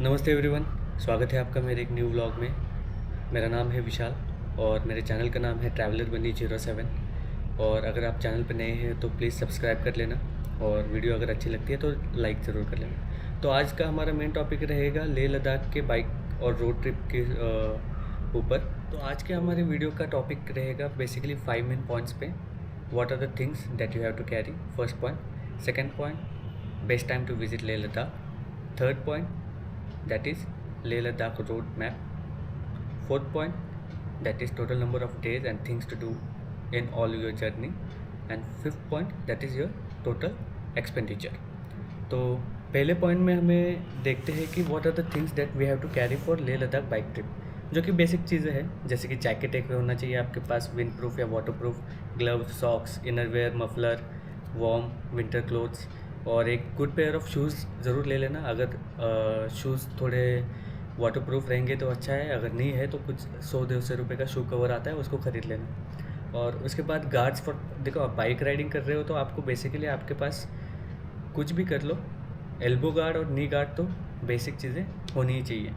नमस्ते एवरीवन, स्वागत है आपका मेरे एक न्यू व्लॉग में। मेरा नाम है विशाल और मेरे चैनल का नाम है ट्रैवलर बनी 07। और अगर आप चैनल पर नए हैं तो प्लीज़ सब्सक्राइब कर लेना और वीडियो अगर अच्छी लगती है तो लाइक ज़रूर कर लेना। तो आज का हमारा मेन टॉपिक रहेगा लेह लद्दाख के बाइक और रोड ट्रिप के ऊपर। तो आज के हमारे वीडियो का टॉपिक रहेगा बेसिकली 5 मेन पॉइंट्स पे। What are the things that you have to carry, first point. Second point, best time to visit Leh Ladakh. Third point, that is Leh Ladakh road map. Fourth point, that is total number of days and things to do in all your journey. And fifth point, that is your total expenditure. तो पहले point में हमें देखते हैं कि what are the things that we have to carry for Leh Ladakh bike trip, जो कि basic चीज़ें हैं, जैसे कि जैकेट एक होना चाहिए आपके पास, विंड प्रूफ या water proof, gloves, socks, innerwear, muffler, warm winter clothes, और एक गुड पेयर ऑफ शूज़ ज़रूर ले लेना। अगर शूज़ थोड़े वाटर प्रूफ रहेंगे तो अच्छा है, अगर नहीं है तो कुछ 100-150 रुपये का शू कवर आता है, उसको ख़रीद लेना। और उसके बाद गार्ड्स फॉर, देखो आप बाइक राइडिंग कर रहे हो तो आपको बेसिकली आपके पास कुछ भी कर लो, एल्बो गार्ड और नी गार्ड तो बेसिक चीज़ें होनी ही चाहिए।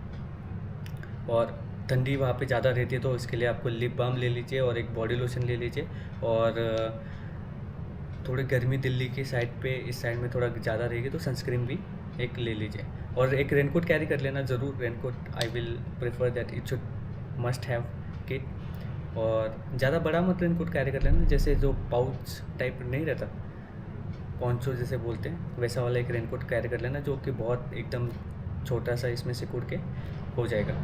और ठंडी वहाँ पे ज़्यादा रहती है तो उसके लिए आपको लिप बाम ले लीजिए और एक बॉडी लोशन ले लीजिए। और थोड़ी गर्मी दिल्ली की साइड पे, इस साइड में थोड़ा ज़्यादा रहेगी तो सनस्क्रीन भी एक ले लीजिए। और एक रेनकोट कैरी कर लेना ज़रूर। Raincoat I will prefer that it should must have kit. और ज़्यादा बड़ा मत रेनकोट कैरी कर लेना, जैसे जो पाउच टाइप नहीं रहता, पॉन्चो जैसे बोलते हैं, वैसा वाला एक रेनकोट कैरी कर लेना, जो कि बहुत एकदम छोटा सा इसमें से कूद के हो जाएगा।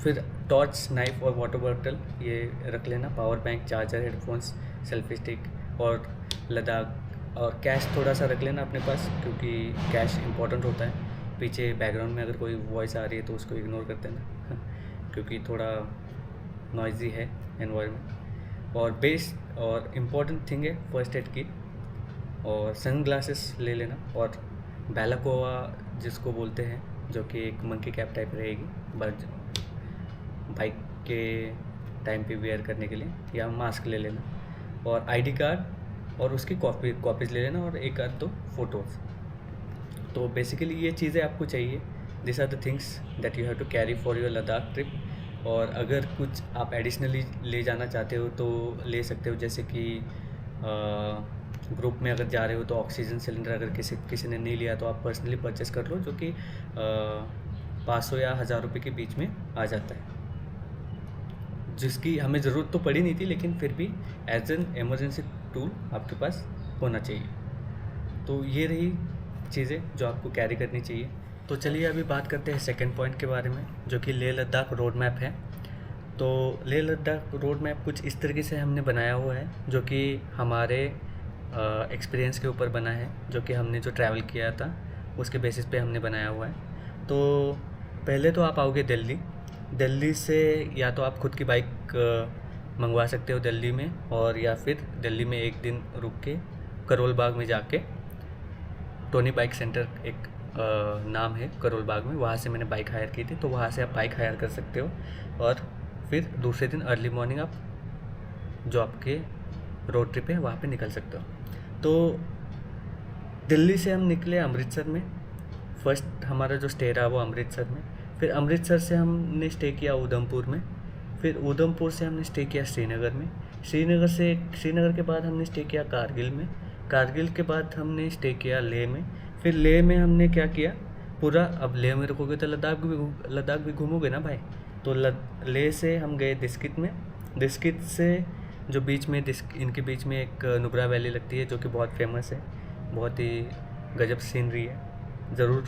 फिर टॉर्च, नाइफ और वाटर बॉटल ये रख लेना। Power bank, charger, headphones, selfie stick और लद्दाख। और कैश थोड़ा सा रख लेना अपने पास, क्योंकि कैश इंपॉर्टेंट होता है। पीछे बैकग्राउंड में अगर कोई वॉइस आ रही है तो उसको इग्नोर कर देना क्योंकि थोड़ा नॉइजी है एनवायरनमेंट। और बेस्ट और इम्पॉर्टेंट थिंग है फर्स्ट एड किट और सन ग्लासेस ले लेना। और बैलाकोवा जिसको बोलते हैं, जो कि एक मंकी कैप टाइप रहेगी बाइक के टाइम पे वेयर करने के लिए, या मास्क ले लेना। और आईडी कार्ड और उसकी कॉपीज़ ले लेना, और एक आध दो फोटोज़। तो बेसिकली ये चीज़ें आपको चाहिए। This are the things that you have to carry for your Ladakh trip. और अगर कुछ आप एडिशनली ले जाना चाहते हो तो ले सकते हो, जैसे कि ग्रुप में अगर जा रहे हो तो ऑक्सीजन सिलेंडर अगर किसी ने नहीं लिया तो आप पर्सनली परचेस कर लो, जो कि 500 या 1000 रुपये के बीच में आ जाता है, जिसकी हमें ज़रूरत तो पड़ी नहीं थी, लेकिन फिर भी एज एन एमरजेंसी टूल आपके पास होना चाहिए। तो ये रही चीज़ें जो आपको कैरी करनी चाहिए। तो चलिए अभी बात करते हैं सेकंड पॉइंट के बारे में, जो कि लेह लद्दाख रोड मैप है। तो लेह लद्दाख रोड मैप कुछ इस तरीके से हमने बनाया हुआ है, जो कि हमारे एक्सपीरियंस के ऊपर बना है, जो कि हमने जो ट्रैवल किया था उसके बेसिस पे हमने बनाया हुआ है। तो पहले तो आप आओगे दिल्ली से, या तो आप खुद की बाइक मंगवा सकते हो दिल्ली में, और या फिर दिल्ली में एक दिन रुक के करोल बाग में जाके, टोनी बाइक सेंटर एक नाम है करोल बाग में, वहाँ से मैंने बाइक हायर की थी, तो वहाँ से आप बाइक हायर कर सकते हो। और फिर दूसरे दिन अर्ली मॉर्निंग आप जो आपके रोड ट्रिप है वहाँ पे निकल सकते हो। तो दिल्ली से हम निकले अमृतसर में। फर्स्ट हमारा जो स्टे रहा वो अमृतसर में। फिर अमृतसर से हमने स्टे किया उधमपुर में। फिर उधमपुर से हमने स्टे किया श्रीनगर में। श्रीनगर के बाद हमने स्टे किया कारगिल में। कारगिल के बाद हमने स्टे किया लेह में। फिर लेह में हमने क्या किया, पूरा, अब लेह में रुकोगे तो लद्दाख भी घूमोगे ना भाई। तो लेह से हम गए दिस्कित में। दिस्कित से जो बीच में इनके बीच में एक नुब्रा वैली लगती है, जो कि बहुत फेमस है, बहुत ही गजब सीनरी है, ज़रूर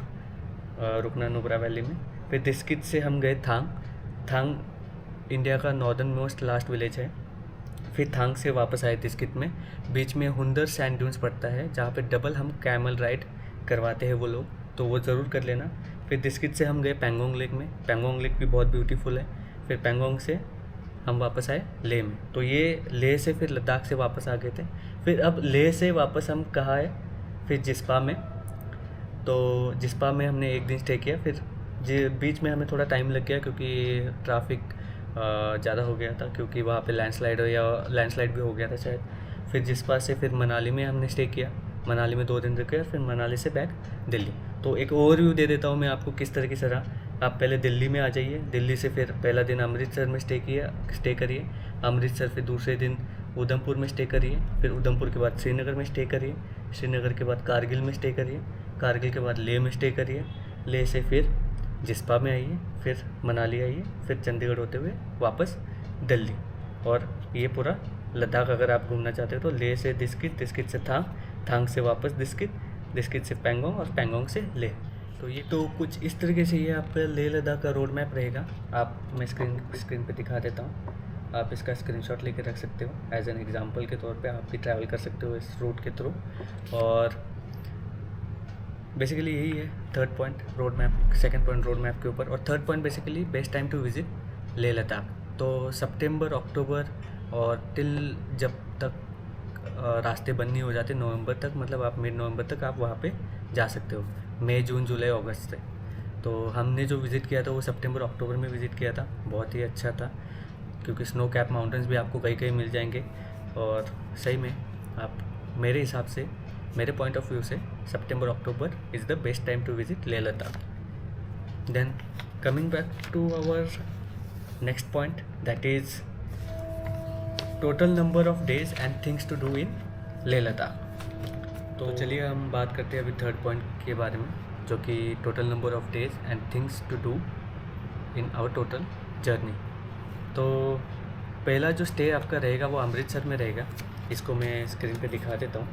रुकना नुब्रा वैली में। फिर दिस्कित से हम गए थांग इंडिया का नॉर्दर्न मोस्ट लास्ट विलेज है। फिर थांग से वापस आए दिस्कित में। बीच में हुंदर सैंड ड्यून्स पड़ता है, जहाँ पे डबल हम कैमल राइड करवाते हैं वो लोग, तो वो ज़रूर कर लेना। फिर दिस्कित से हम गए पैंगोंग लेक में। पैंगोंग लेक भी बहुत ब्यूटीफुल है। फिर पैंगोंग से हम वापस आए लेह में। तो ये लेह से फिर लद्दाख से वापस आ गए थे। फिर अब लेह से वापस हम कहाँ आए, फिर जिस्पा में। तो जिस्पा में हमने एक दिन स्टे किया। फिर बीच में हमें थोड़ा टाइम लग गया, क्योंकि ट्रैफिक ज़्यादा हो गया था, क्योंकि वहाँ पे लैंडस्लाइड भी हो गया था शायद। फिर जिस्पा से फिर मनाली में हमने स्टे किया। मनाली में 2 दिन रुके और फिर मनाली से बैक दिल्ली। तो एक ओवरव्यू दे देता हूँ मैं आपको किस तरीके से रहा। आप पहले दिल्ली में आ जाइए, दिल्ली से फिर पहला दिन अमृतसर में स्टे करिए, अमृतसर फिर दूसरे दिन उधमपुर में स्टे करिए, फिर उधमपुर के बाद श्रीनगर में स्टे करिए, श्रीनगर के बाद कारगिल में स्टे करिए, कारगिल के बाद लेह में स्टे करिए, लेह से फिर जिस्पा में आइए, फिर मनाली आइए, फिर चंडीगढ़ होते हुए वापस दिल्ली। और ये पूरा लद्दाख अगर आप घूमना चाहते हो तो लेह से दिस्कित, दिस्कित से थांग, थांग से वापस दिस्कित, दिस्कित से पैंगोंग और पैंगोंग से लेह। तो ये तो कुछ इस तरीके से ये आपका लेह लद्दाख का रोड मैप रहेगा। मैं स्क्रीन पे दिखा देता हूँ, आप इसका स्क्रीनशॉट लेके रख सकते हो एज एन एग्जांपल के तौर पे। आप भी ट्रैवल कर सकते हो इस रूट के थ्रू। और बेसिकली यही है third point road map, second point road map के ऊपर। और third point basically best time to visit Leh Ladakh. तो सितंबर, अक्टूबर और टिल जब तक रास्ते बंद नहीं हो जाते, नवंबर तक, मतलब आप मिड नवंबर तक आप वहाँ पे जा सकते हो, मई, जून, जुलाई, अगस्त से। तो हमने जो विज़िट किया था वो सितंबर, अक्टूबर में विज़िट किया था। बहुत ही अच्छा था क्योंकि स्नो कैप माउंटेन्स भी आपको कहीं कहीं मिल जाएंगे। और सही में आप, मेरे हिसाब से, मेरे पॉइंट ऑफ व्यू से September, October is the best time to visit Leh Ladakh. Then coming back to our next point, that is total number of days and things to do in Leh Ladakh. तो चलिए हम बात करते हैं अभी थर्ड पॉइंट के बारे में, जो कि total number of days and things to do in our total journey. तो पहला जो स्टे आपका रहेगा वो अमृतसर में रहेगा। इसको मैं स्क्रीन पे दिखा देता हूँ,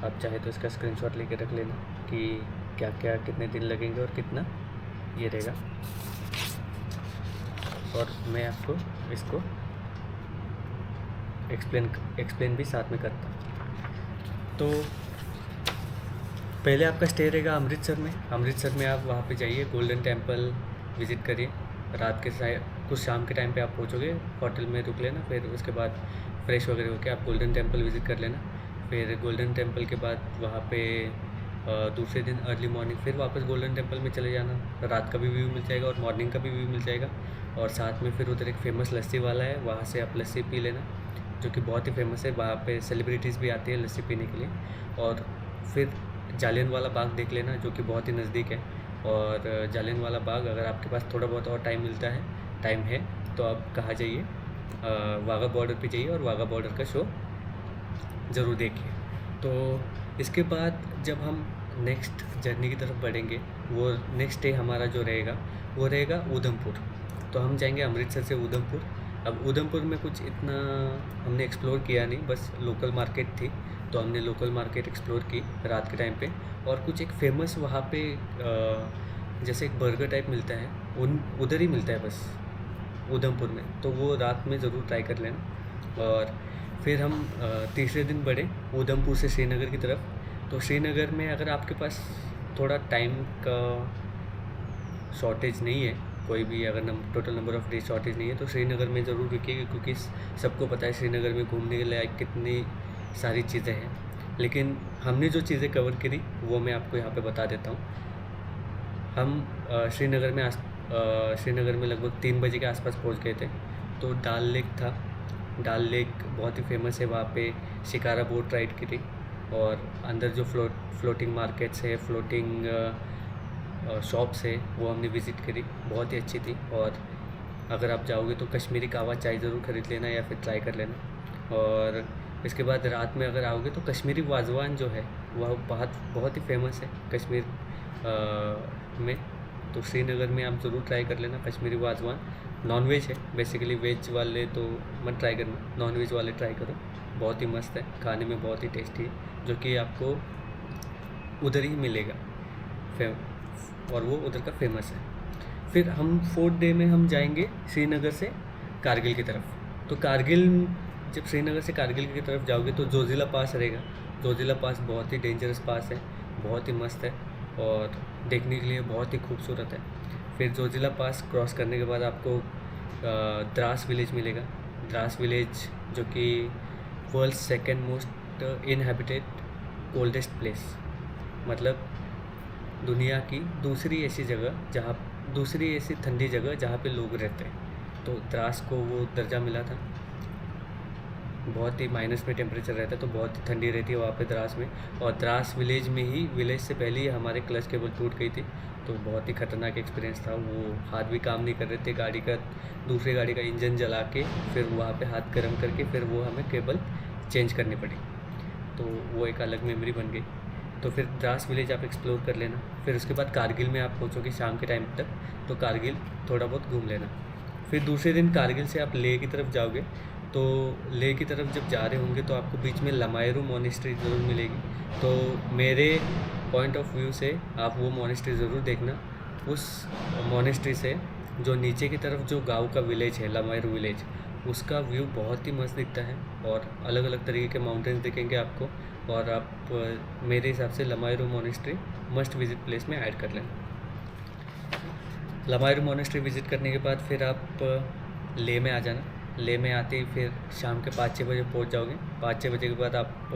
आप चाहे तो इसका स्क्रीनशॉट लेके रख लेना कि क्या क्या कितने दिन लगेंगे और कितना ये रहेगा। और मैं आपको इसको एक्सप्लेन भी साथ में करता हूँ। तो पहले आपका स्टे रहेगा अमृतसर में। अमृतसर में आप वहाँ पे जाइए, गोल्डन टेम्पल विज़िट करिए। रात के कुछ शाम के टाइम पे आप पहुँचोगे, होटल में रुक लेना, फिर उसके बाद फ्रेश वगैरह होकर आप गोल्डन टेम्पल विज़िट कर लेना। फिर गोल्डन टेम्पल के बाद वहाँ पे दूसरे दिन अर्ली मॉर्निंग फिर वापस गोल्डन टेम्पल में चले जाना। रात का भी व्यू मिल जाएगा और मॉर्निंग का भी व्यू मिल जाएगा। और साथ में फिर उधर एक फेमस लस्सी वाला है, वहाँ से आप लस्सी पी लेना, जो कि बहुत ही फेमस है। वहाँ पे सेलिब्रिटीज़ भी आती है लस्सी पीने के लिए। और फिर जालियनवाला बाग देख लेना, जो कि बहुत ही नज़दीक है। और जालियनवाला बाग अगर आपके पास थोड़ा बहुत और टाइम है तो आप कहाँ जाइए, वाघा बॉर्डर पे जाइए और वाघा बॉर्डर का शो ज़रूर देखिए। तो इसके बाद जब हम नेक्स्ट जर्नी की तरफ बढ़ेंगे, वो नेक्स्ट डे हमारा जो रहेगा वो रहेगा उधमपुर। तो हम जाएंगे अमृतसर से उधमपुर। अब उधमपुर में कुछ इतना हमने एक्सप्लोर किया नहीं, बस लोकल मार्केट थी तो हमने लोकल मार्केट एक्सप्लोर की रात के टाइम पे। और कुछ एक फेमस वहाँ पे जैसे एक बर्गर टाइप मिलता है, उधर ही मिलता है बस उधमपुर में, तो वो रात में ज़रूर ट्राई कर लेना। और फिर हम तीसरे दिन बढ़े उधमपुर से श्रीनगर की तरफ। तो श्रीनगर में अगर आपके पास थोड़ा टाइम का शॉर्टेज नहीं है, कोई भी अगर total number of days shortage नहीं है, तो श्रीनगर में ज़रूर रुकिएगा, क्योंकि सबको पता है श्रीनगर में घूमने के लायक कितनी सारी चीज़ें हैं। लेकिन हमने जो चीज़ें कवर करी वो मैं आपको यहाँ पे बता देता हूँ। हम श्रीनगर में लगभग 3 बजे के आसपास पहुँच गए थे। तो डाल लेक था, डाल लेक बहुत ही फेमस है, वहाँ पे शिकारा बोट राइड करी। और अंदर जो फ्लोटिंग मार्केट्स है, फ्लोटिंग शॉप्स है, वो हमने विज़िट करी, बहुत ही अच्छी थी। और अगर आप जाओगे तो कश्मीरी कावा चाय ज़रूर ख़रीद लेना या फिर ट्राई कर लेना। और इसके बाद रात में अगर आओगे तो कश्मीरी वाजवान जो है वह बहुत ही फेमस है कश्मीर में। तो श्रीनगर में आप ज़रूर ट्राई कर लेना कश्मीरी वाजवान। नॉन वेज है बेसिकली, वेज वाले तो मत ट्राई करना, नॉन वेज वाले ट्राई करो, बहुत ही मस्त है, खाने में बहुत ही टेस्टी है, जो कि आपको उधर ही मिलेगा और वो उधर का फेमस है। फिर हम 4th डे में हम जाएंगे श्रीनगर से कारगिल की तरफ। तो कारगिल, जब श्रीनगर से कारगिल की तरफ जाओगे तो जोजिला पास रहेगा। जोजिला पास बहुत ही डेंजरस पास है, बहुत ही मस्त है और देखने के लिए बहुत ही खूबसूरत है। फिर जोजिला पास क्रॉस करने के बाद आपको द्रास विलेज मिलेगा। द्रास विलेज जो कि world 2nd most inhabited coldest place, मतलब दुनिया की दूसरी ऐसी ठंडी जगह जहाँ पे लोग रहते हैं। तो द्रास को वो दर्जा मिला था। बहुत ही माइनस में टेम्परेचर रहता है, तो बहुत ही ठंडी रहती है वहाँ पे द्रास में। और द्रास विलेज में ही, विलेज से पहले ही हमारे क्लच केबल टूट गई थी, तो बहुत ही ख़तरनाक एक्सपीरियंस था वो। हाथ भी काम नहीं कर रहे थे, गाड़ी का, दूसरी गाड़ी का इंजन जला के फिर वहाँ पे हाथ गर्म करके फिर वो हमें केबल चेंज करनी पड़ी, तो वो एक अलग मेमोरी बन गई। तो फिर द्रास विलेज आप एक्सप्लोर कर लेना। फिर उसके बाद कारगिल में आप पहुँचोगे शाम के टाइम तक, तो कारगिल थोड़ा बहुत घूम लेना। फिर दूसरे दिन कारगिल से आप लेह की तरफ जाओगे, तो लेह की तरफ जब जा रहे होंगे तो आपको बीच में लमायरू मोनेस्ट्री ज़रूर मिलेगी। तो मेरे पॉइंट ऑफ व्यू से आप वो मोनेस्ट्री ज़रूर देखना। उस मोनेस्ट्री से जो नीचे की तरफ जो गांव का विलेज है, लमायरू विलेज, उसका व्यू बहुत ही मस्त दिखता है और अलग अलग तरीके के माउंटेन्स दिखेंगे आपको। और आप मेरे हिसाब से लमायरू मोनेस्ट्री मस्ट विजिट प्लेस में ऐड कर लेना। लमायरू मोनेस्ट्री विज़िट करने के बाद फिर आप लेह में आ जाना। लेह में आते ही फिर शाम के 5-6 बजे पहुंच जाओगे। 5-6 बजे के बाद आप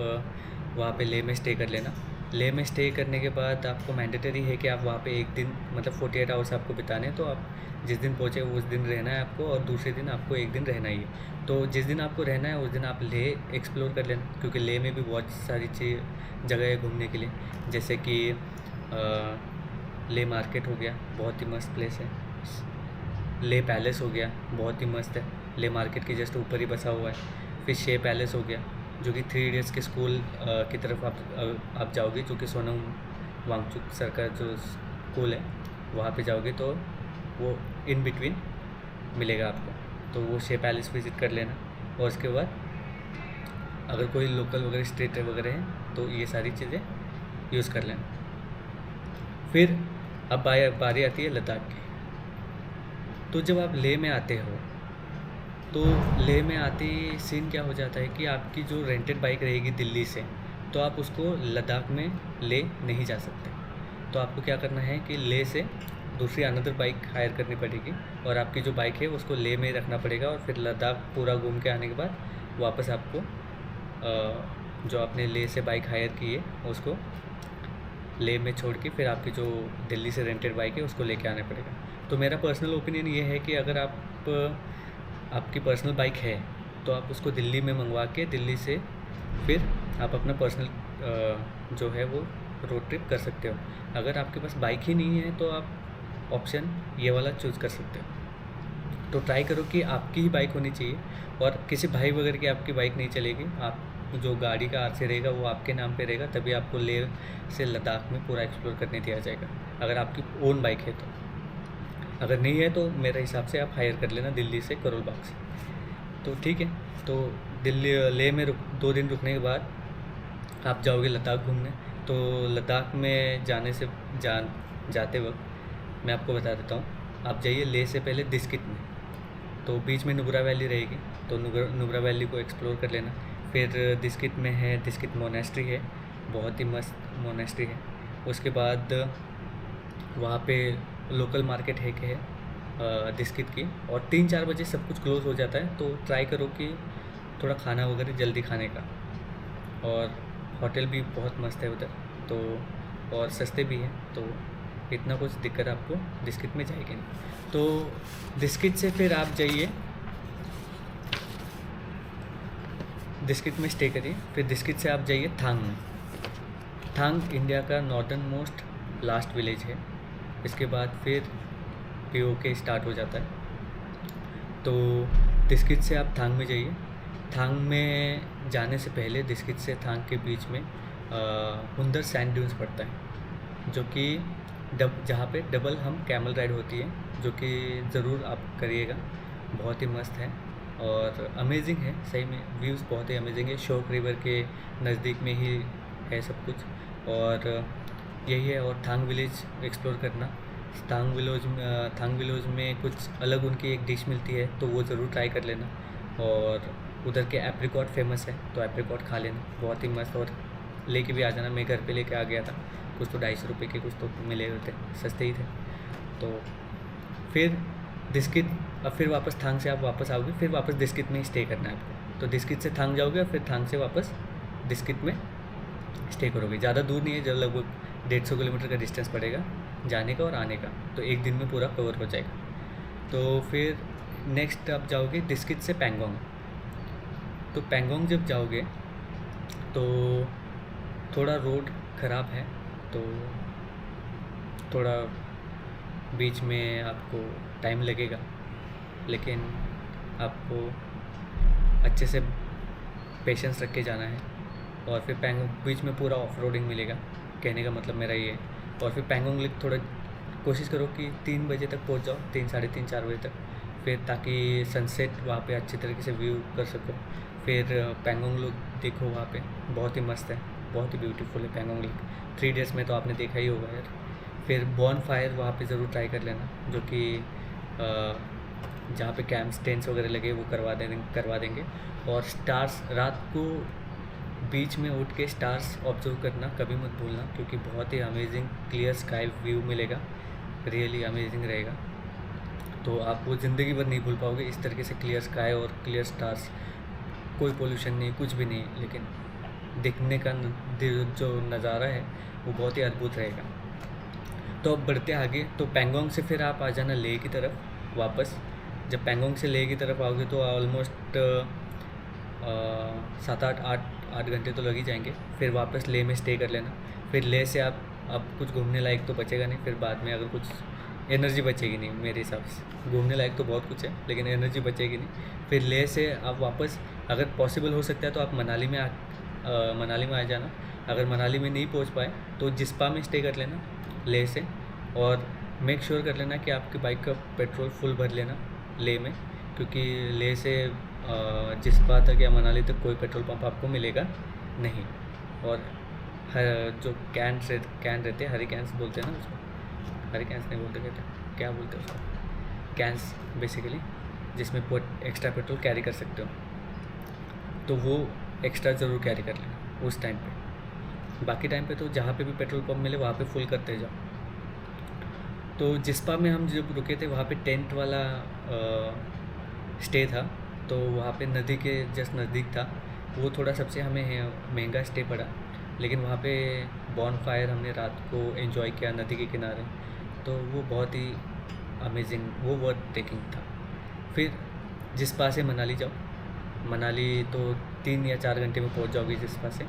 वहाँ पे लेह में स्टे कर लेना। लेह में स्टे करने के बाद आपको मैंडेटरी है कि आप वहाँ पे एक दिन मतलब 48 आवर्स आपको बिताने हैं, तो आप जिस दिन पहुँचे उस दिन रहना है आपको, और दूसरे दिन आपको एक दिन रहना ही है। तो जिस दिन आपको रहना है उस दिन आप लेह एक्सप्लोर कर लेना, क्योंकि लेह में भी बहुत सारी जगह है घूमने के लिए, जैसे कि लेह मार्केट हो गया, बहुत ही मस्त प्लेस है। लेह पैलेस हो गया, बहुत ही मस्त है, लेह मार्केट के जस्ट ऊपर ही बसा हुआ है। फिर शे पैलेस हो गया, जो कि 3 इडियट्स के स्कूल की तरफ आप जाओगे, जो कि सोनम वांगचुक सर का जो स्कूल है वहाँ पे जाओगे तो वो इन बिटवीन मिलेगा आपको, तो वो शे पैलेस विज़िट कर लेना। और उसके बाद अगर कोई लोकल वगैरह स्ट्रीट वगैरह है तो ये सारी चीज़ें यूज़ कर लेना। फिर अब बारी आती है लद्दाख की। तो जब आप लेह में आते हो तो लेह में आते ही सीन क्या हो जाता है कि आपकी जो रेंटेड बाइक रहेगी दिल्ली से, तो आप उसको लद्दाख में ले नहीं जा सकते। तो आपको क्या करना है कि लेह से दूसरी अनदर बाइक हायर करनी पड़ेगी, और आपकी जो बाइक है उसको लेह में रखना पड़ेगा। और फिर लद्दाख पूरा घूम के आने के बाद वापस आपको जो आपने लेह से बाइक हायर की है उसको लेह में छोड़ के फिर आपकी जो दिल्ली से रेंटेड बाइक है उसको लेके आना पड़ेगा। तो मेरा पर्सनल ओपिनियन ये है कि अगर आपकी पर्सनल बाइक है तो आप उसको दिल्ली में मंगवा के दिल्ली से फिर आप अपना पर्सनल जो है वो रोड ट्रिप कर सकते हो। अगर आपके पास बाइक ही नहीं है तो आप ऑप्शन ये वाला चूज़ कर सकते हो। तो ट्राई करो कि आपकी ही बाइक होनी चाहिए, और किसी भाई वगैरह की आपकी बाइक नहीं चलेगी। आप जो गाड़ी का आरसी रहेगा वो आपके नाम पे रहेगा, तभी आपको लेह से लद्दाख में पूरा एक्सप्लोर करने दिया जाएगा, अगर आपकी ओन बाइक है तो। अगर नहीं है तो मेरे हिसाब से आप हायर कर लेना दिल्ली से, करोल बाग से। तो ठीक है, तो दिल्ली लेह में 2 दिन रुकने के बाद आप जाओगे लद्दाख घूमने। तो लद्दाख में जाते वक्त मैं आपको बता देता हूँ, आप जाइए लेह से पहले दिस्कित में, तो बीच में नुब्रा वैली रहेगी, तो नुब्रा वैली को एक्सप्लोर कर लेना। फिर दिस्कित में है दिस्कित मोनेस्ट्री है, बहुत ही मस्त मोनेस्ट्री है। उसके बाद वहाँ पे लोकल मार्केट है दिस्कित की, और 3-4 बजे सब कुछ क्लोज़ हो जाता है। तो ट्राई करो कि थोड़ा खाना वगैरह जल्दी खाने का, और होटल भी बहुत मस्त है उधर, तो और सस्ते भी हैं, तो इतना कुछ दिक्कत आपको दिस्कित में जाएगी नहीं। तो दिस्कित से फिर आप जाइए, दिस्कित में स्टे करिए। फिर दिस्कित से आप जाइए थांग में। थांग इंडिया का नॉर्दर्न मोस्ट लास्ट विलेज है। इसके बाद फिर POK स्टार्ट हो जाता है। तो दिस्कित से आप थांग में जाइए। थांग में जाने से पहले दिस्कित से थांग के बीच में हुंदर सैंड ड्यून्स पड़ता है, जो कि जहाँ पे डबल हम कैमल राइड होती है, जो कि ज़रूर आप करिएगा, बहुत ही मस्त है और अमेजिंग है। सही में व्यूज़ बहुत ही अमेजिंग है। शोक रिवर के नज़दीक में ही है सब कुछ, और यही है। और थांग विलेज एक्सप्लोर करना। थांग विलेज में कुछ अलग उनकी एक डिश मिलती है, तो वो ज़रूर ट्राई कर लेना। और उधर के एप्रिकॉट फेमस है, तो एप्रिकॉट खा लेना, बहुत ही मस्त। और लेके भी आ जाना, मैं घर पे लेके आ गया था, कुछ तो 250 रुपये के कुछ तो मिले हुए थे, सस्ते ही थे। तो फिर दिस्कित, अब फिर वापस थांग से आप वापस आओगे, फिर वापस दिस्कित में ही स्टे करना है आपको। तो दिस्कित से थांग जाओगे और फिर थांग से वापस दिस्कित में स्टे करोगे। ज़्यादा दूर नहीं है, जब लगभग 150 किलोमीटर का डिस्टेंस पड़ेगा जाने का और आने का, तो एक दिन में पूरा कवर हो जाएगा। तो फिर नेक्स्ट आप जाओगे दिस्कित से पैंगोंग। तो तो पैंगोंग जब जाओगे तो थोड़ा रोड ख़राब है, तो थोड़ा बीच में आपको टाइम लगेगा, लेकिन आपको अच्छे से पेशेंस रख के जाना है। और फिर पैंगोंग बीच में पूरा ऑफ रोडिंग मिलेगा, कहने का मतलब मेरा ये है। और फिर पैंगोंग लेक थोड़ा कोशिश करो कि 3 बजे तक पहुंच जाओ, 3 साढ़े 3 4 बजे तक, फिर ताकि सनसेट वहाँ पे अच्छी तरीके से व्यू कर सको। फिर पैंगोंग लेक देखो, वहाँ पे बहुत ही मस्त है, बहुत ही ब्यूटीफुल है पैंगोंग लेक। 3 डेज़ में तो आपने देखा ही होगा यार। फिर बॉन फायर वहाँ पे ज़रूर ट्राई कर लेना, जो कि जहाँ पे कैंप्स टेंट्स वगैरह लगे वो करवा देंगे। और स्टार्स रात को बीच में उठ के स्टार्स ऑब्जर्व करना कभी मत भूलना, क्योंकि बहुत ही अमेजिंग क्लियर स्काई व्यू मिलेगा, रियली अमेजिंग रहेगा। तो आप वो ज़िंदगी भर नहीं भूल पाओगे, इस तरीके से क्लियर स्काई और क्लियर स्टार्स, कोई पोल्यूशन नहीं, कुछ भी नहीं, लेकिन देखने का जो नज़ारा है वो बहुत ही अद्भुत रहेगा। तो अब बढ़ते आगे, तो पैंगोंग से फिर आप आ जाना लेह की तरफ वापस। जब पैंगोंग से लेह की तरफ आओगे तो ऑलमोस्ट 7-8 घंटे तो लग ही जाएंगे। फिर वापस लेह में स्टे कर लेना। फिर लेह से आप अब कुछ घूमने लायक तो बचेगा नहीं, फिर बाद में अगर कुछ एनर्जी बचेगी नहीं मेरे हिसाब से। घूमने लायक तो बहुत कुछ है, लेकिन एनर्जी बचेगी नहीं। फिर लेह से आप वापस, अगर पॉसिबल हो सकता है तो आप मनाली में आ जाना। अगर मनाली में नहीं पहुंच पाए तो जिस्पा में स्टे कर लेना लेह से। और मेक श्योर कर लेना कि आपकी बाइक का पेट्रोल फुल भर लेना लेह में, क्योंकि लेह से जिस्पा तक या मनाली तक कोई पेट्रोल पंप आपको मिलेगा नहीं। और जो कैन रहते हैं, हरी कैंस बोलते हैं ना उसको, हरी कैंस नहीं बोलते, कहते क्या बोलते हैं उसको, कैंस बेसिकली, जिसमें एक्स्ट्रा पेट्रोल कैरी कर सकते हो, तो वो एक्स्ट्रा ज़रूर कैरी कर लेना उस टाइम पे। बाकी टाइम पे तो जहाँ पे भी पेट्रोल पंप मिले वहाँ पे फुल करते जाओ। तो जिस्पा में हम जब रुके थे वहाँ पे टेंट वाला स्टे था, तो वहाँ पे नदी के जस्ट नज़दीक था। वो थोड़ा सबसे हमें महंगा स्टे पड़ा, लेकिन वहाँ पे बॉन फायर हमने रात को एंजॉय किया नदी के किनारे, तो वो बहुत ही अमेजिंग, वो वर्थ टेकिंग था। फिर जिस्पा से मनाली जाओ। मनाली तो 3 या 4 घंटे में पहुँच जाओगे जिस्पा से।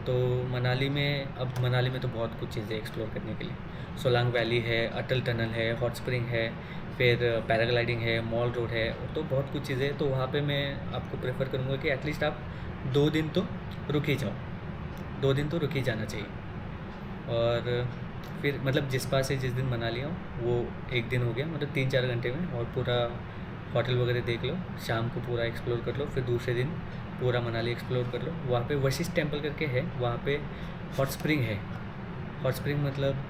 तो मनाली में तो बहुत कुछ चीज़ें एक्सप्लोर करने के लिए, सोलांग वैली है, अटल टनल है, हॉट स्प्रिंग है, फिर पैराग्लाइडिंग है, मॉल रोड है, तो बहुत कुछ चीज़ें हैं। तो वहाँ पे मैं आपको प्रेफर करूँगा कि एटलीस्ट आप 2 दिन तो रुक ही जाओ, 2 दिन तो रुक ही जाना चाहिए। और फिर मतलब जिस्पा से जिस दिन मनाली आओ वो 1 दिन हो गया, मतलब 3-4 घंटे में, और पूरा होटल वगैरह देख लो, शाम को पूरा एक्सप्लोर कर लो, फिर दूसरे दिन पूरा मनाली एक्सप्लोर कर लो। वहाँ पे वशिष्ठ टेम्पल करके है, वहाँ पे हॉट स्प्रिंग है। हॉट स्प्रिंग मतलब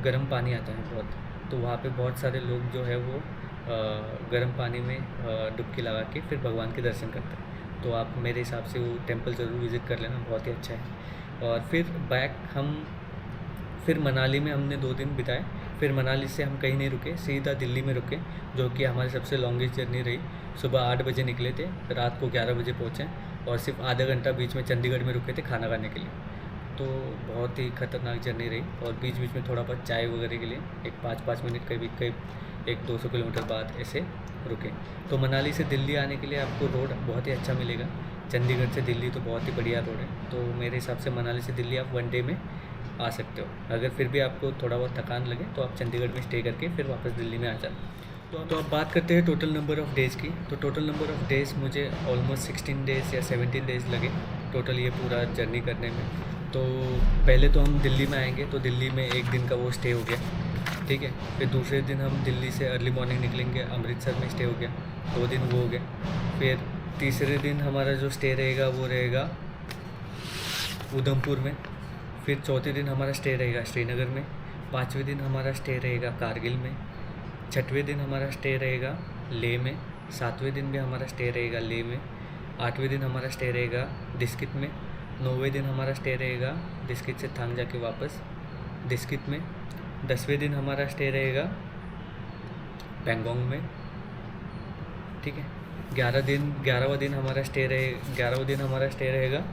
गर्म पानी आता है बहुत, तो वहाँ पे बहुत सारे लोग जो है वो गर्म पानी में डुबकी लगा के फिर भगवान के दर्शन करते हैं। तो आप मेरे हिसाब से वो टेम्पल ज़रूर विज़िट कर लेना, बहुत ही अच्छा है। और फिर मनाली में हमने 2 दिन बिताए। फिर मनाली से हम कहीं नहीं रुके, सीधा दिल्ली में रुके, जो कि हमारी सबसे लॉन्गेस्ट जर्नी रही। सुबह 8 बजे निकले थे, रात को 11 बजे पहुँचे, और सिर्फ आधा घंटा बीच में चंडीगढ़ में रुके थे खाना खाने के लिए। तो बहुत ही ख़तरनाक जर्नी रही। और बीच बीच में थोड़ा बहुत चाय वगैरह के लिए एक 5-5 मिनट करीब 100-200 किलोमीटर बाद ऐसे रुके। तो मनाली से दिल्ली आने के लिए आपको रोड बहुत ही अच्छा मिलेगा। चंडीगढ़ से दिल्ली तो बहुत ही बढ़िया रोड है, तो मेरे हिसाब से मनाली से दिल्ली आप 1 डे में आ सकते हो। अगर फिर भी आपको थोड़ा बहुत थकान लगे तो आप चंडीगढ़ में स्टे करके फिर वापस दिल्ली में आ जाना। तो अब बात करते हैं टोटल नंबर ऑफ़ डेज़ की। तो टोटल नंबर ऑफ़ डेज़ मुझे ऑलमोस्ट 16 डेज़ या 17 डेज़ लगे टोटल ये पूरा जर्नी करने में। तो पहले तो हम दिल्ली में आएंगे, तो दिल्ली में 1 दिन का वो स्टे हो गया, ठीक है। फिर दूसरे दिन हम दिल्ली से अर्ली मॉर्निंग निकलेंगे, अमृतसर में स्टे हो गया, 2 दिन वो हो गए। फिर तीसरे दिन हमारा जो स्टे रहेगा वो रहेगा उधमपुर में। फिर चौथे दिन हमारा स्टे रहेगा श्रीनगर में। 5वें दिन हमारा स्टे रहेगा कारगिल में। 6वें दिन हमारा स्टे रहेगा लेह में। 7वें दिन भी हमारा स्टे रहेगा लेह में। 8वें दिन हमारा स्टे रहेगा डिस्कित में। 9वें दिन हमारा स्टे रहेगा डिस्कित से थांग जाके वापस डिस्कित में। 10वें दिन हमारा स्टे रहेगा पैंगोंग में, ठीक है। 11वां दिन हमारा स्टे रहेगा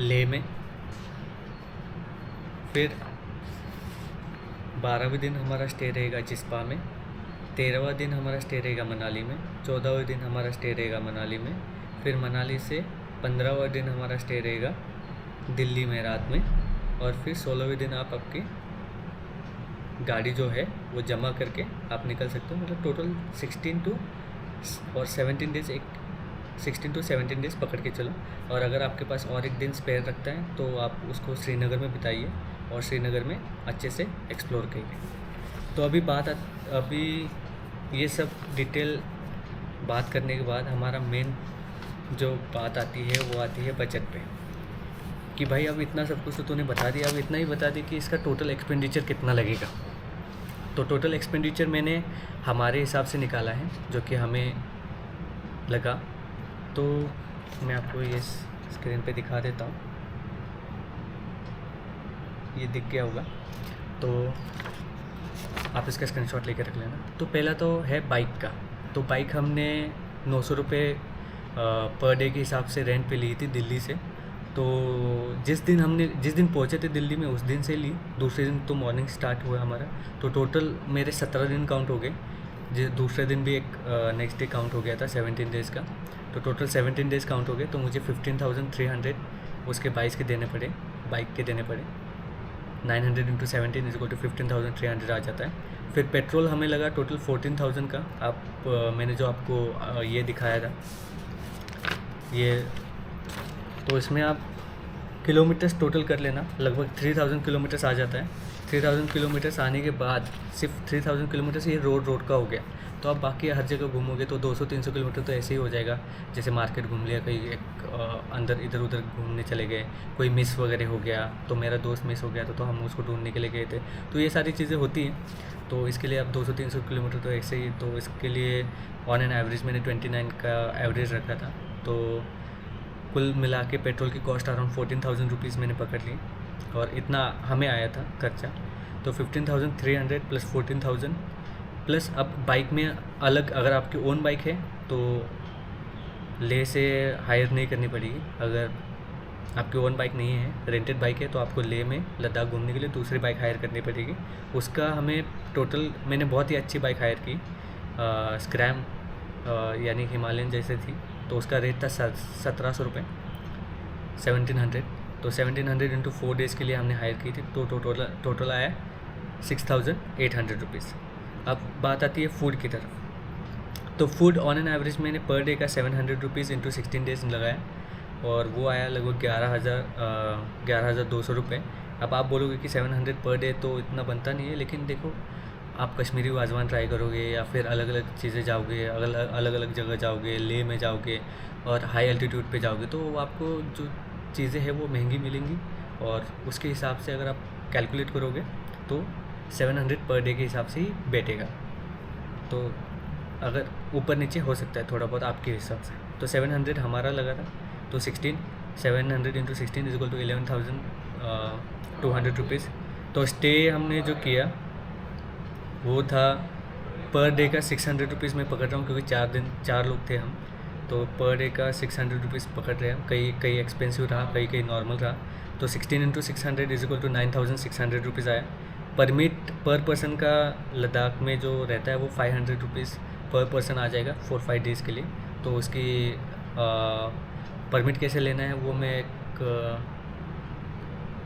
लेह में। फिर 12वें दिन हमारा स्टे रहेगा जिस्पा में। 13वां दिन हमारा स्टे रहेगा मनाली में, 14वां दिन हमारा स्टे रहेगा मनाली में, फिर मनाली से 15वां दिन हमारा स्टे रहेगा दिल्ली में रात में, और फिर 16वें दिन आप आपकी गाड़ी जो है वो जमा करके आप निकल सकते हो। मतलब टोटल 17 डेज़ 16 to 17 डेज़ पकड़ के चलो। और अगर आपके पास और एक दिन स्पेयर रखता है तो आप उसको श्रीनगर में बिताइए और श्रीनगर में अच्छे से एक्सप्लोर करिए। तो अभी ये सब डिटेल बात करने के बाद हमारा मेन जो बात आती है वो आती है बजट पे, कि भाई अब इतना सब कुछ तो तूने बता दिया, अब इतना ही बता दी कि इसका टोटल एक्सपेंडिचर कितना लगेगा। तो टोटल एक्सपेंडिचर मैंने हमारे हिसाब से निकाला है जो कि हमें लगा, तो मैं आपको ये स्क्रीन पे दिखा देता हूँ, ये दिख गया होगा तो आप इसका स्क्रीनशॉट लेके रख लेना। तो पहला तो है बाइक का। तो बाइक हमने 900 रुपये पर डे के हिसाब से रेंट पे ली थी दिल्ली से। तो जिस दिन पहुँचे थे दिल्ली में उस दिन से ली, दूसरे दिन तो मॉर्निंग स्टार्ट हुआ हमारा। तो टोटल मेरे 17 दिन काउंट हो गए, दूसरे दिन भी एक नेक्स्ट डे काउंट हो गया था 17 डेज़ का। तो टोटल 17 डेज़ काउंट हो गए। तो मुझे 15,300 उसके बाइक के देने पड़े 900 × 17 = 15,300 आ जाता है। फिर पेट्रोल हमें लगा टोटल 14,000 का। मैंने जो आपको ये दिखाया था ये, तो इसमें आप किलोमीटर्स टोटल कर लेना, लगभग 3,000 किलोमीटर्स आ जाता है। 3,000 किलोमीटर्स आने के बाद सिर्फ 3,000 किलोमीटर्स ये रोड का हो गया। तो आप बाकी हर जगह घूमोगे तो 200-300 किलोमीटर तो ऐसे ही हो जाएगा। जैसे मार्केट घूम लिया, कहीं अंदर इधर उधर घूमने चले गए, कोई मिस वगैरह हो गया, तो मेरा दोस्त मिस हो गया तो हम उसको ढूंढने के लिए गए थे। तो ये सारी चीज़ें होती हैं। तो इसके लिए आप 200-300 किलोमीटर तो ऐसे ही, तो इसके लिए ऑन एन एवरेज मैंने 29 का एवरेज रखा था। तो कुल मिला के पेट्रोल की कॉस्ट अराउंड 14,000 रुपीज़ मैंने पकड़ ली, और इतना हमें आया था खर्चा। तो 15,300 प्लस 14,000 प्लस अब बाइक में अलग, अगर आपकी ओन बाइक है तो ले से हायर नहीं करनी पड़ेगी। अगर आपकी ओन बाइक नहीं है, रेंटेड बाइक है, तो आपको ले में लद्दाख घूमने के लिए दूसरी बाइक हायर करनी पड़ेगी। उसका हमें टोटल, मैंने बहुत ही अच्छी बाइक हायर की, स्क्रैम यानी हिमालयन जैसे थी। तो उसका रेट था 1,700 रुपये, 1,700। तो 1,700 × 4 डेज़ के लिए हमने हायर की थी। तो टोटल आया 6,800 रुपीज़। अब बात आती है फूड की तरफ। तो फूड ऑन एन एवरेज मैंने पर डे का 700 रुपीज़ × 16 डेज़ लगाया, और वो आया लगभग 11,200 रुपये। अब आप बोलोगे कि 700 पर डे तो इतना बनता नहीं है, लेकिन देखो आप कश्मीरी वाजवान ट्राई करोगे या फिर अलग अलग चीज़ें जाओगे, अलग अलग जगह जाओगे, ले में जाओगे और हाई एल्टीट्यूड पे जाओगे, तो आपको जो चीज़ें हैं वो महंगी मिलेंगी। और उसके हिसाब से अगर आप कैलकुलेट करोगे तो 700 पर डे के हिसाब से ही बैठेगा। तो अगर ऊपर नीचे हो सकता है थोड़ा बहुत आपके हिसाब से। तो 700 हमारा लगा था। तो 700 × 16 = 11,200 रुपीज़। तो स्टे हमने जो किया वो था पर डे का 600 रुपीज़ मैं पकड़ रहा हूँ, क्योंकि 4 लोग थे हम। तो पर डे का 600 रुपीज़ पकड़ रहे हैं। कई एक्सपेंसिव रहा, कई नॉर्मल रहा। तो 16 × 600 = 9,600 रुपीज़ आया। परमिट पर पर्सन का लद्दाख में जो रहता है वो 500 रुपीज़ पर पर्सन आ जाएगा 4-5 डेज़ के लिए। तो उसकी परमिट कैसे लेना है वो मैं एक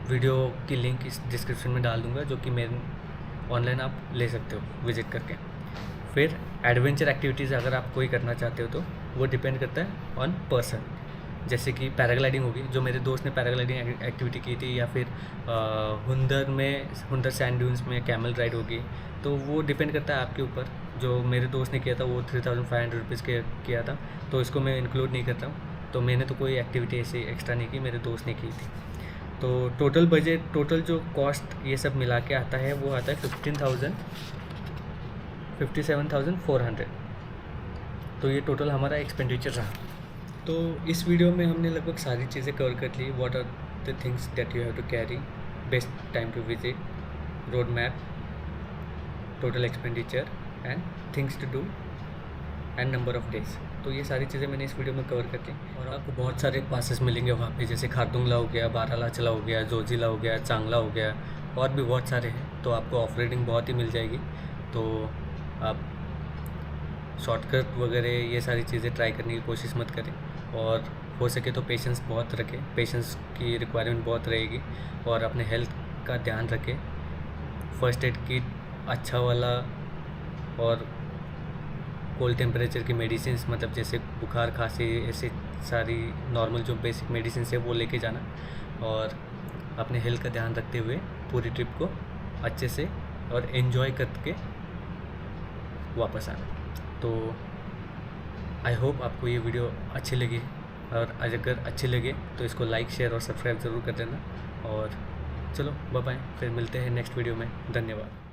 वीडियो की लिंक इस डिस्क्रिप्शन में डाल दूँगा, जो कि मेरे ऑनलाइन आप ले सकते हो विज़िट करके। फिर एडवेंचर एक्टिविटीज़ अगर आप कोई करना चाहते हो तो वो डिपेंड करता है ऑन पर्सन। जैसे कि पैराग्लाइडिंग होगी, जो मेरे दोस्त ने पैराग्लाइडिंग एक्टिविटी की थी, या फिर हुंदर सैंड ड्यून्स में कैमल राइड होगी। तो वो डिपेंड करता है आपके ऊपर। जो मेरे दोस्त ने किया था वो 3,500 रुपीज़ के किया था, तो इसको मैं इंक्लूड नहीं करता हूँ। तो मैंने तो कोई एक्टिविटी ऐसी एक्स्ट्रा नहीं की, मेरे दोस्त ने की थी। तो टोटल बजट, टोटल जो कॉस्ट ये सब मिला के आता है वो आता है 57,400। तो ये टोटल हमारा एक्सपेंडिचर रहा। तो इस वीडियो में हमने लगभग सारी चीज़ें कवर कर ली। What are the things that you have to carry, best time to visit, road map, total expenditure and things to do and number of days. तो ये सारी चीज़ें मैंने इस वीडियो में कवर कर ली। और आपको बहुत सारे पासेस मिलेंगे वहाँ पे, जैसे खारदुंगला हो गया, बारालाचला हो गया, जोजिला हो गया, चांगला हो गया, और भी बहुत सारे हैं। तो आपको ऑफ रोडिंग बहुत ही मिल जाएगी। तो आप शॉर्टकट वगैरह ये सारी चीज़ें ट्राई करने की कोशिश मत करें, और हो सके तो पेशेंस बहुत रखें, पेशेंस की रिक्वायरमेंट बहुत रहेगी, और अपने हेल्थ का ध्यान रखें। फर्स्ट एड किट अच्छा वाला और कोल्ड टेम्परेचर की मेडिसिन, मतलब जैसे बुखार खांसी ऐसे सारी नॉर्मल जो बेसिक मेडिसिन है वो लेके जाना, और अपने हेल्थ का ध्यान रखते हुए पूरी ट्रिप को अच्छे से और एंजॉय करके वापस आना। तो आई होप आपको ये वीडियो अच्छी लगी, और अगर अच्छी लगे तो इसको लाइक शेयर और सब्सक्राइब ज़रूर कर देना। और चलो बाय बाय, फिर मिलते हैं नेक्स्ट वीडियो में। धन्यवाद।